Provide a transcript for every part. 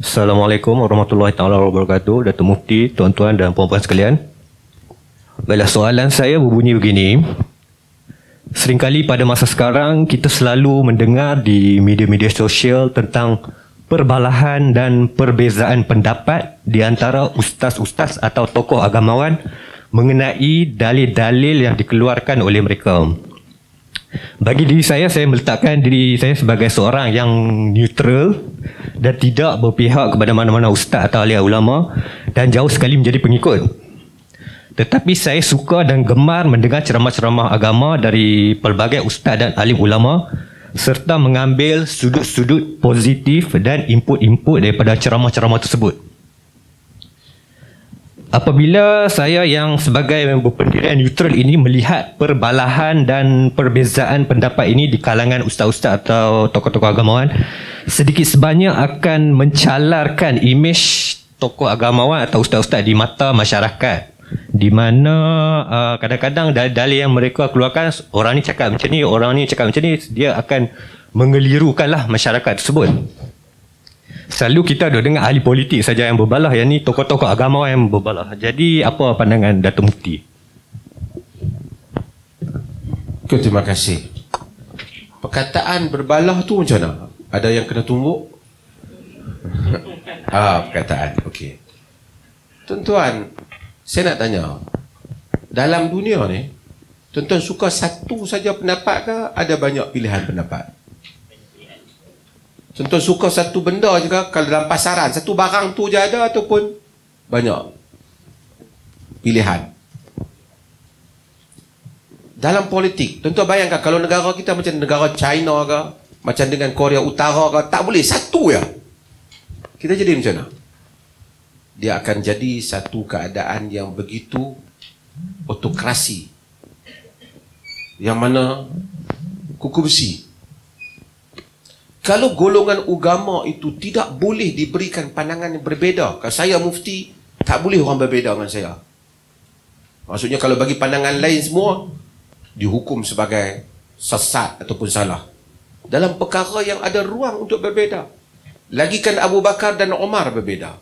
Assalamualaikum warahmatullahi taala wabarakatuh, Datuk Mufti, tuan-tuan dan puan-puan sekalian. Baiklah, soalan saya berbunyi begini. Seringkali pada masa sekarang kita selalu mendengar di media-media sosial tentang perbalahan dan perbezaan pendapat di antara ustaz-ustaz atau tokoh agamawan mengenai dalil-dalil yang dikeluarkan oleh mereka. Bagi diri saya meletakkan diri saya sebagai seorang yang neutral dan tidak berpihak kepada mana-mana ustaz atau ahli ulama dan jauh sekali menjadi pengikut. Tetapi saya suka dan gemar mendengar ceramah-ceramah agama dari pelbagai ustaz dan alim ulama serta mengambil sudut-sudut positif dan input-input daripada ceramah-ceramah tersebut. Apabila saya yang sebagai berpendirian neutral ini melihat perbalahan dan perbezaan pendapat ini di kalangan ustaz-ustaz atau tokoh-tokoh agamawan, sedikit sebanyak akan mencalarkan imej tokoh agamawan atau ustaz-ustaz di mata masyarakat, di mana kadang-kadang dalil yang mereka keluarkan, orang ni cakap macam ni, orang ni cakap macam ni, dia akan mengelirukanlah masyarakat tersebut. Selalu kita ada dengar ahli politik saja yang berbalah, yang ni tokoh-tokoh agama yang berbalah. Jadi apa pandangan Datuk Mufti? Okay, terima kasih. Perkataan berbalah tu macam mana? Ada yang kena tumbuk? Perkataan. Okey. Tuan-tuan, saya nak tanya, dalam dunia ni, tuan-tuan suka satu saja pendapat ke ada banyak pilihan pendapat? Contoh suka satu benda je ke? Kalau dalam pasaran, satu barang tu je ada ataupun banyak pilihan? Dalam politik, tuan-tuan bayangkan kalau negara kita macam negara China ke, macam dengan Korea Utara ke, tak boleh, satu ya. Kita jadi macam mana? Dia akan jadi satu keadaan yang begitu autokrasi, yang mana kuku besi. Kalau golongan agama itu tidak boleh diberikan pandangan yang berbeza, kalau saya mufti, tak boleh orang berbeza dengan saya. Maksudnya kalau bagi pandangan lain semua, dihukum sebagai sesat ataupun salah. Dalam perkara yang ada ruang untuk berbeza. Lagikan Abu Bakar dan Umar berbeza.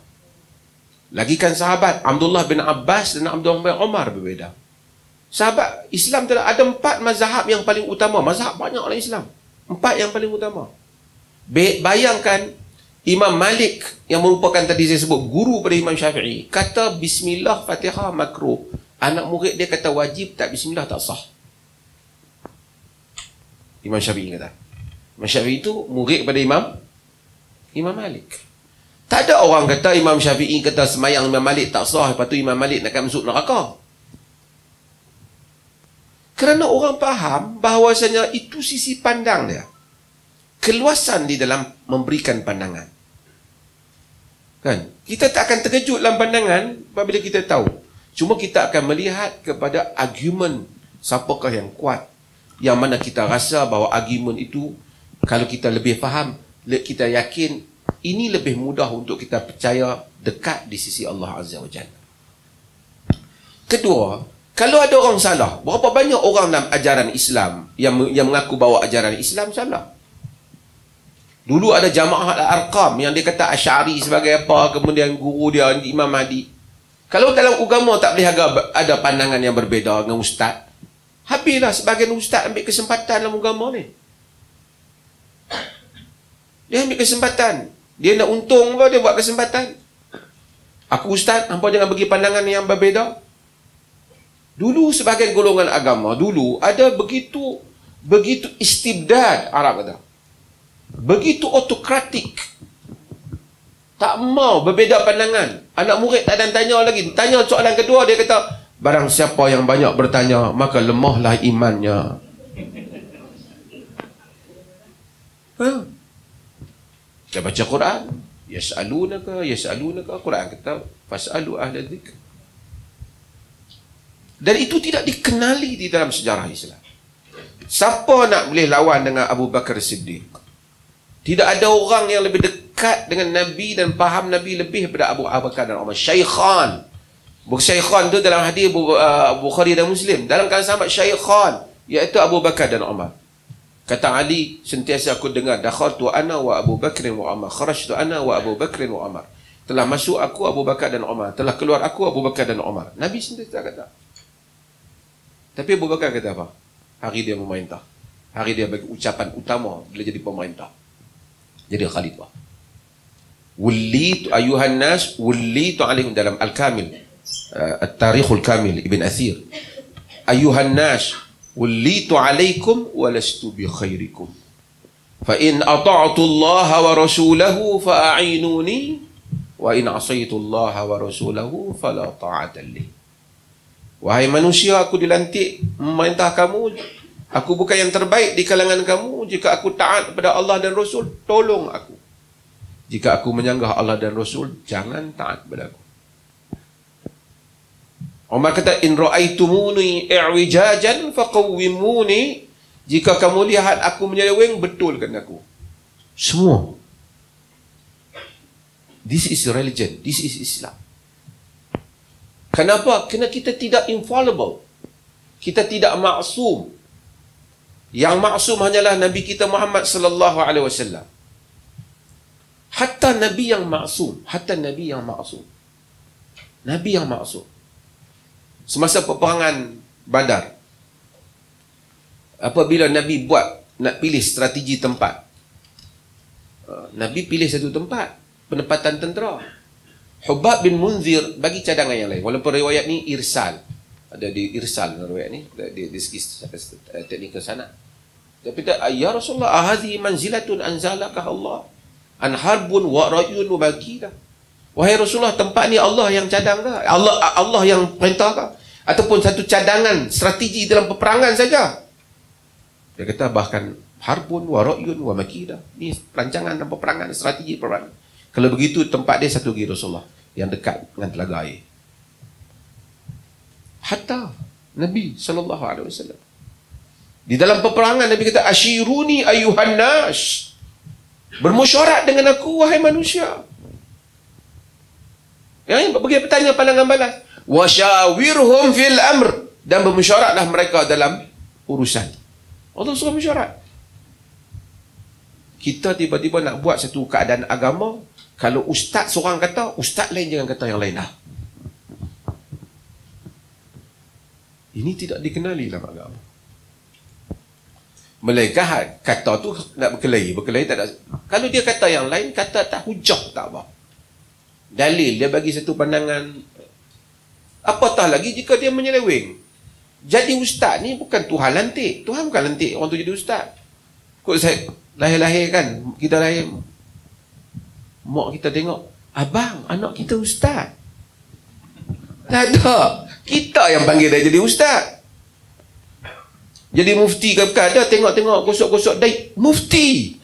Lagikan sahabat Abdullah bin Abbas dan Abdullah bin Umar berbeza. Sahabat Islam ada 4 mazhab yang paling utama. Mazhab banyak dalam Islam. 4 yang paling utama. Bayangkan Imam Malik yang merupakan tadi saya sebut guru pada Imam Syafi'i kata bismillah Fatihah makruh. Anak murid dia kata wajib, tak bismillah tak sah. Imam Syafi'i kata. Imam Syafi'i itu murid pada Imam Malik. Tak ada orang kata Imam Syafi'i kata semayang Imam Malik tak sah, lepas tu Imam Malik nak masuk neraka. Kerana orang faham bahawasanya itu sisi pandang dia. Keluasan di dalam memberikan pandangan. Kan? Kita tak akan terkejut dalam pandangan apabila kita tahu. Cuma kita akan melihat kepada argument siapakah yang kuat. Yang mana kita rasa bahawa argument itu, kalau kita lebih faham, kita yakin ini lebih mudah untuk kita percaya dekat di sisi Allah Azza wa Jalla. Kedua, kalau ada orang salah, berapa banyak orang dalam ajaran Islam yang mengaku bahawa ajaran Islam salah? Dulu ada Jamaah Al-Arqam yang dia kata Asy'ari sebagai apa, kemudian guru dia Imam Mahdi. Kalau dalam agama tak boleh ada pandangan yang berbeza dengan ustaz, habislah sebagian ustaz ambil kesempatan dalam agama ni. Dia ambil kesempatan. Dia nak untung apa, dia buat kesempatan. Aku ustaz, hampa jangan bagi pandangan yang berbeza. Dulu sebagian golongan agama, dulu ada begitu istibdad, Arab kata. Begitu autokratik. Tak mau berbeza pandangan. Anak murid tak ada tanya lagi. Tanya soalan kedua, dia kata, barang siapa yang banyak bertanya, maka lemahlah imannya. Dia baca Quran. Yas'alunaka. Quran kata, fas'alu ahla dzikr. Dan itu tidak dikenali di dalam sejarah Islam. Siapa nak boleh lawan dengan Abu Bakar Siddiq? Tidak ada orang yang lebih dekat dengan Nabi dan faham Nabi lebih daripada Abu Bakar dan Umar. Syaikhan. Syaikhan itu dalam hadis Bukhari dan Muslim. Dalam kalangan sahabat Syaikhan, iaitu Abu Bakar dan Umar. Kata Ali, sentiasa aku dengar, dakhaltu ana wa Abu Bakr wa Umar, kharajtu ana wa Abu Bakr wa Umar. Telah masuk aku Abu Bakar dan Umar, telah keluar aku Abu Bakar dan Umar. Nabi sentiasa kata. Tapi Abu Bakar kata apa? Hari dia memerintah. Hari dia bagi ucapan utama bila jadi pemerintah. Jadi khalifah. Wullitu ayuhan nas, wullitu alaihim, dalam Al-Kamil, At-Tarikhul Kamil Ibn Athir. Ayuhan nas, wullitu alaikum walastu bi khairikum. Fa in ata'tu Allah wa rasulahu fa a'inuni wa in asaitu Allah wa rasulahu fala ta'ata li. Wahai manusia, aku dilantik memerintah kamu. Aku bukan yang terbaik di kalangan kamu. Jika aku taat kepada Allah dan Rasul, tolong aku. Jika aku menyanggah Allah dan Rasul, jangan taat kepada aku. Umar kata, in ra'aitumuni i'wijajan faqawwimuni. Jika kamu lihat aku menyeleweng, betulkan aku. Semua. This is religion. This is Islam. Kenapa? Kerana kita tidak infallible. Kita tidak maksum. Yang maksum hanyalah Nabi kita Muhammad sallallahu alaihi wasallam. Hatta Nabi yang maksum, hatta Nabi yang maksum. Nabi yang maksum. Semasa peperangan Badar, apabila Nabi nak pilih strategi tempat, Nabi pilih satu tempat penempatan tentera. Hubab bin Munzir bagi cadangan yang lain. Walaupun riwayat ni irsal, ada di irsal riwayat ni, di segi teknikal sana. Tapi ya Rasulullah, ahadhi manzilatun anzalakah Allah an harbun wa ra'yun wa bakidah. Wahai Rasulullah, tempat ni Allah yang cadang kah? Allah yang perintah kah? Ataupun satu cadangan strategi dalam peperangan saja? Dia kata bahkan harbun wa ra'yun wa makidah. Ni perancangan dalam peperangan, strategi peperangan. Kalau begitu tempat dia satu lagi Rasulullah, yang dekat dengan telaga air. Hatta Nabi sallallahu alaihi wasallam di dalam peperangan, Nabi kata, asyiruni ayuhan nas. Bermusyarat dengan aku, wahai manusia. Yang bagi bertanya pandangan balas. Wasyawirhum fil amr. Dan bermusyaratlah mereka dalam urusan. Allah suruh mesyuarat. Kita tiba-tiba nak buat satu keadaan agama, kalau ustaz seorang kata, ustaz lain jangan kata yang lain dah. Ini tidak dikenali dalam agama. Melainkan kata tu nak berkelahi tak ada. Kalau dia kata yang lain, kata tak hujah tak apa. Dalil dia bagi satu pandangan. Apatah lagi jika dia menyeleweng. Jadi ustaz ni bukan Tuhan lantik. Tuhan bukan lantik orang tu jadi ustaz. Kok saya lahir-lahir kan, kita lahir, mak kita tengok, abang, anak kita ustaz. Tak ada. Kita yang panggil dia jadi ustaz. Jadi mufti ke bukan? Ada tengok-tengok, gosok-gosok dai mufti.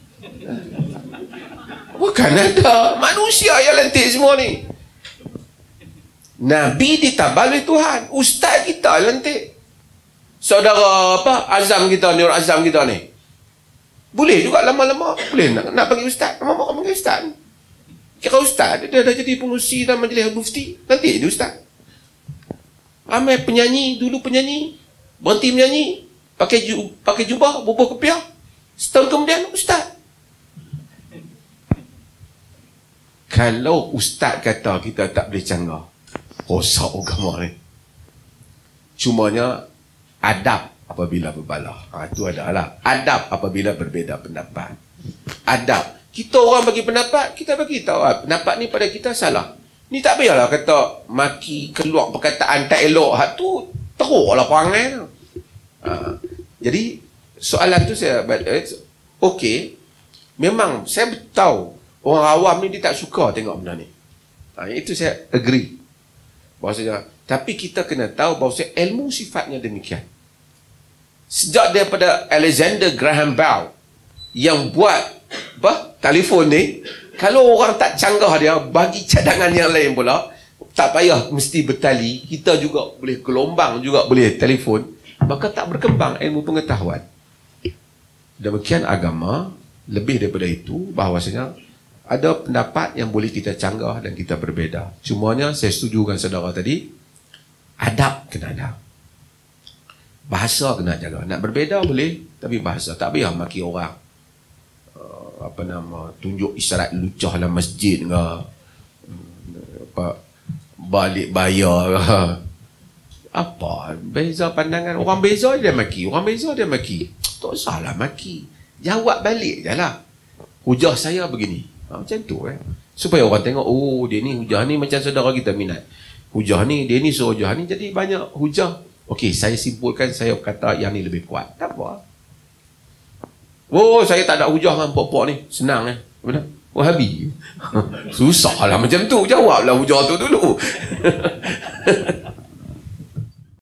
Bukan ada. Manusia yang lantik semua ni. Nabi ditabal oleh Tuhan. Ustaz kita lantik. Saudara apa? Azam kita ni, orang Azam kita ni. Boleh juga lama-lama. Boleh nak panggil ustaz. Lama-lama kau panggil ustaz. Kira ustaz, dia dah jadi pengurusi dalam majlis mufti. Nanti jadi ustaz. Ramai penyanyi, dulu penyanyi. Berhenti menyanyi. Pakai jubah, bubuh kepiah. Setahun kemudian, ustaz. Kalau ustaz kata kita tak boleh canggah, rosak agama ni. Cumanya adab apabila berbalah. Itu adalah adab apabila berbeza pendapat. Adab. Kita orang bagi pendapat, kita bagi tahu pendapat ni pada kita salah. Ni tak payahlah kata maki, keluar perkataan tak elok. Hak tu teruklah perangai tu. Jadi soalan tu saya okey, memang saya tahu orang awam ni dia tak suka tengok benda ni. Itu saya agree. Bahawasanya, tapi kita kena tahu bahawa ilmu sifatnya demikian. Sejak daripada Alexander Graham Bell yang buat telefon ni, kalau orang tak canggah dia, bagi cadangan yang lain pula, tak payah mesti bertali, kita juga boleh gelombang, juga boleh telefon, maka tak berkembang ilmu pengetahuan. Demikian agama. Lebih daripada itu, bahawasanya ada pendapat yang boleh kita canggah dan kita berbeza. Cumanya saya setuju dengan saudara tadi, adab kena ada, bahasa kena jaga. Nak berbeza boleh, Tapi bahasa tak payah maki orang. Tunjuk isyarat lucah dalam masjid ke, balik bayar ke. Apa beza pandangan? Orang beza dia maki, orang beza dia maki. Tak salah maki, jawab balik je lah. Hujah saya begini, macam tu supaya orang tengok, oh dia ni hujah ni macam saudara kita minat, hujah ni dia ni suruh hujah ni, jadi banyak hujah. Okey, saya simpulkan, saya kata yang ni lebih kuat. Tak apa. Oh, saya tak ada hujah dengan pok-pok ni. Senang benar? Wahabi. Susah lah macam tu. Jawablah hujah tu dulu.